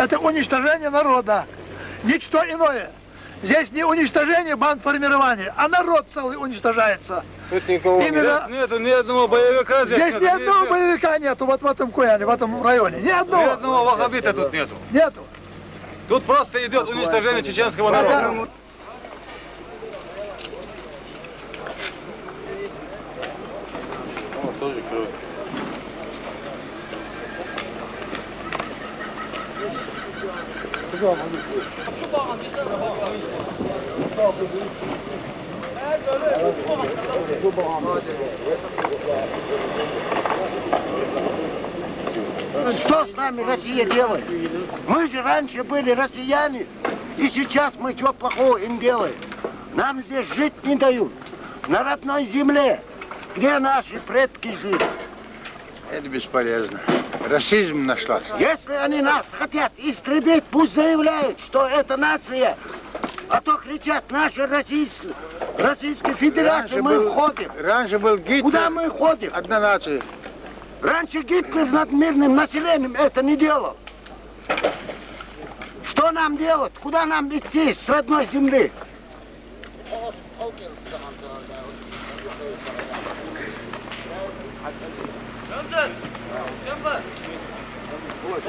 Это уничтожение народа. Ничто иное. Здесь не уничтожение бандформирования, а народ целый уничтожается. Тут никого Именно... нету, ни одного боевика Здесь ни одного боевика нету, вот в этом Куяне, в этом районе. Ни одного. Ни одного ваххабита тут нету. Нету. Тут просто идет уничтожение чеченского народа. О, тоже кровь. Что с нами Россия делает? Мы же раньше были россияне, и сейчас мы что плохого им делаем? Нам здесь жить не дают. На родной земле, где наши предки жили. Это бесполезно. Расизм нашла. Если они нас хотят истребить, пусть заявляют, что это нация. А то кричат, наша Российская Федерация, мы входим. Раньше был Гитлер. Куда мы ходим? Одна нация. Раньше Гитлер над мирным населением это не делал. Что нам делать? Куда нам идти с родной земли? Ой,